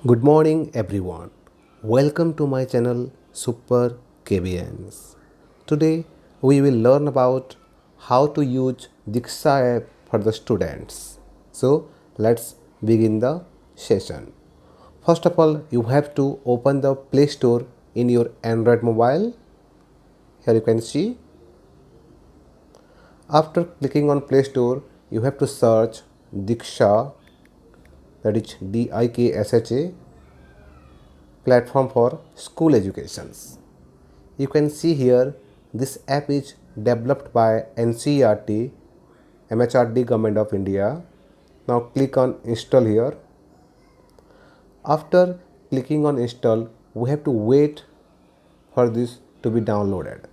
Good morning everyone. Welcome to my channel Super KBNs. Today we will learn about how to use Diksha app for the students. So let's begin the session. First of all, you have to open the Play Store in your Android mobile. Here you can see. After clicking on Play Store, you have to search Diksha, that is DIKSHA, platform for school educations. You can see here this app is developed by NCERT, MHRD Government of India. Now click on install here. After clicking on install, we have to wait for this to be downloaded.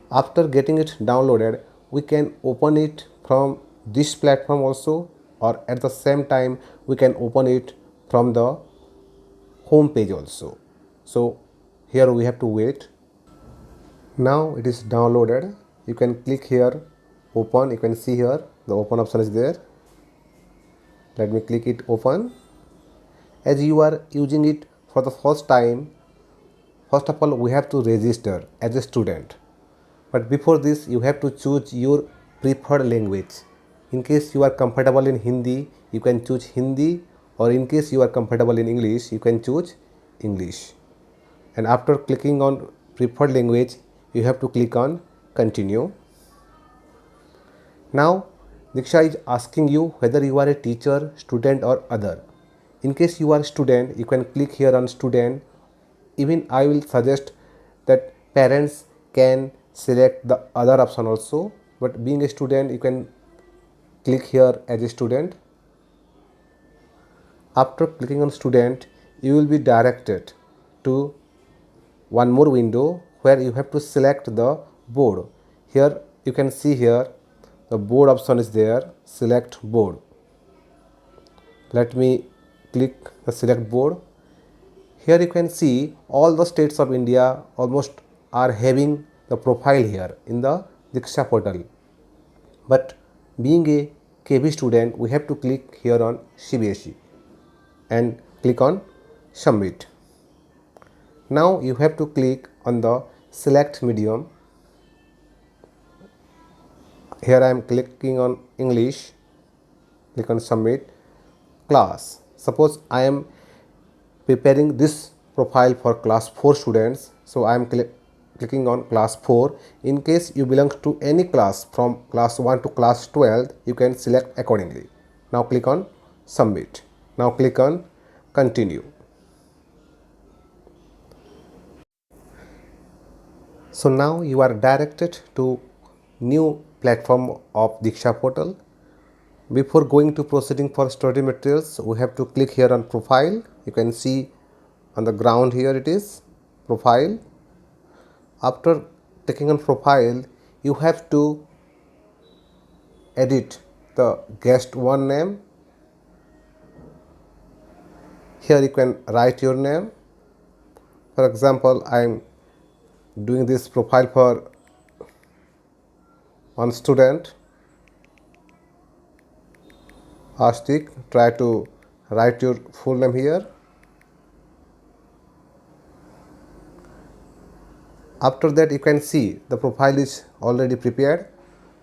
After getting it downloaded, we can open it from this platform also, or at the same time we can open it from the home page also. So here we have to wait. Now it is downloaded. You can click here open. You can see here the open option is there. Let me click it open. As you are using it for the first time, first of all we have to register as a student, but before this you have to choose your preferred language. In case you are comfortable in Hindi, you can choose Hindi, or in case you are comfortable in English, you can choose English. And after clicking on preferred language, you have to click on continue. Now Diksha is asking you whether you are a teacher, student or other. In case you are student, you can click here on student. Even I will suggest that parents can select the other option also, but being a student you can click here as a student. After clicking on student, you will be directed to one more window where you have to select the board. Here you can see here the board option is there. Select board. Let me click the select board. Here you can see all the states of India almost are having the profile here in the Diksha portal. But being a KB student, we have to click here on CBSE and click on submit. Now you have to click on the select medium. Here I am clicking on English. Click on submit. Class. Suppose I am preparing this profile for class 4 students, so I am clicking on class 4. In case you belong to any class from class 1 to class 12, you can select accordingly. Now click on submit. Now click on continue. So now you are directed to new platform of Diksha portal. Before going to proceeding for study materials, we have to click here on profile. You can see on the ground here it is profile. After clicking on profile, you have to edit the guest one name. Here you can write your name. For example, I am doing this profile for one student, Astik. Try to write your full name here. After that you can see the profile is already prepared.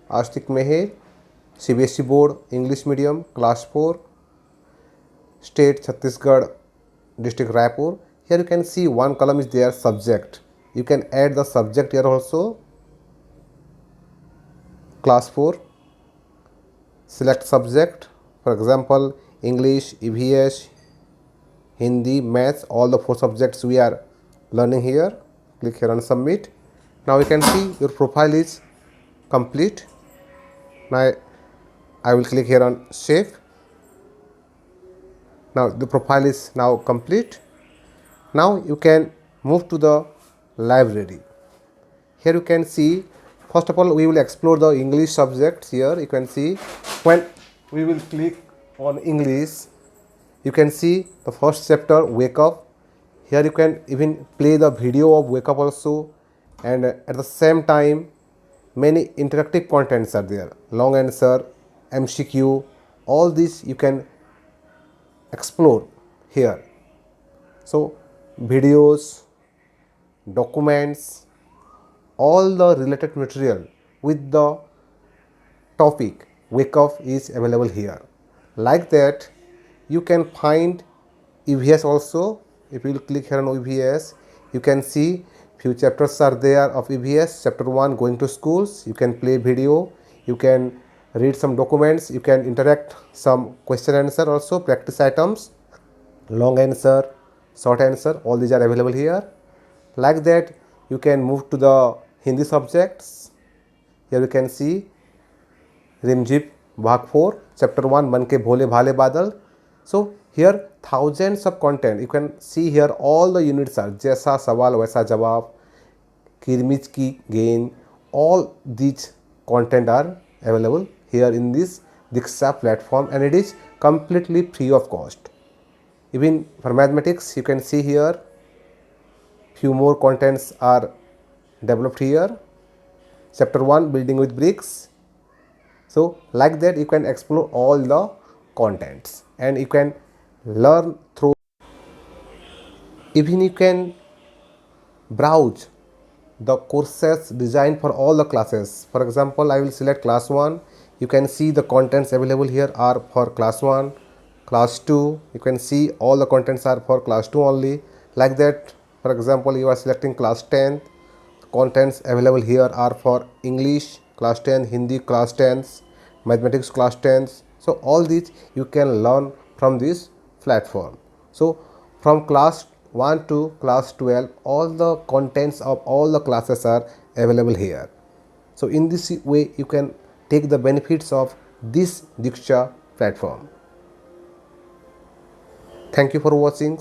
Astik Meher, CBSE board, English medium, class 4, state Chhattisgarh, district Raipur. Here you can see one column is there, subject. You can add the subject here also. Class 4, select subject. For example, English, EVS, Hindi, Maths, all the 4 subjects we are learning here. Click here on submit. Now you can see your profile is complete. Now I will click here on save. Now the profile is now complete. Now you can move to the library. Here you can see, first of all we will explore the English subjects. Here you can see when we will click on English, you can see the first chapter, wake up. Here you can even play the video of wake up also, and at the same time many interactive contents are there, long answer, MCQ, all this you can explore here. So videos, documents, all the related material with the topic wake up is available here. Like that, you can find EVS also. If you click here on EVS, you can see few chapters are there of EVS. Chapter 1, going to schools. You can play video, you can read some documents, you can interact some question answer also, practice items, long answer, short answer, all these are available here. Like that, you can move to the Hindi subjects. Here you can see रिमझिप भाग 4 chapter 1 बन के भोले भाले बादल. So here thousands of content, you can see here all the units are जैसा सवाल वैसा जवाब, किरमिच की गेंद, all these content are available here in this Diksha platform, and it is completely free of cost. Even for mathematics, you can see here few more contents are developed here. Chapter 1, building with bricks. So like that, you can explore all the contents and you can learn through. Even you can browse the courses designed for all the classes. For example, I will select class 1. You can see the contents available here are for class 1, class 2. You can see all the contents are for class 2 only. Like that, for example, you are selecting class 10. Contents available here are for English class 10, Hindi class 10s, mathematics class 10s. So all these you can learn from this platform. So from class 1 to class 12, all the contents of all the classes are available here. So in this way, you can take the benefits of this Diksha platform. Thank you for watching.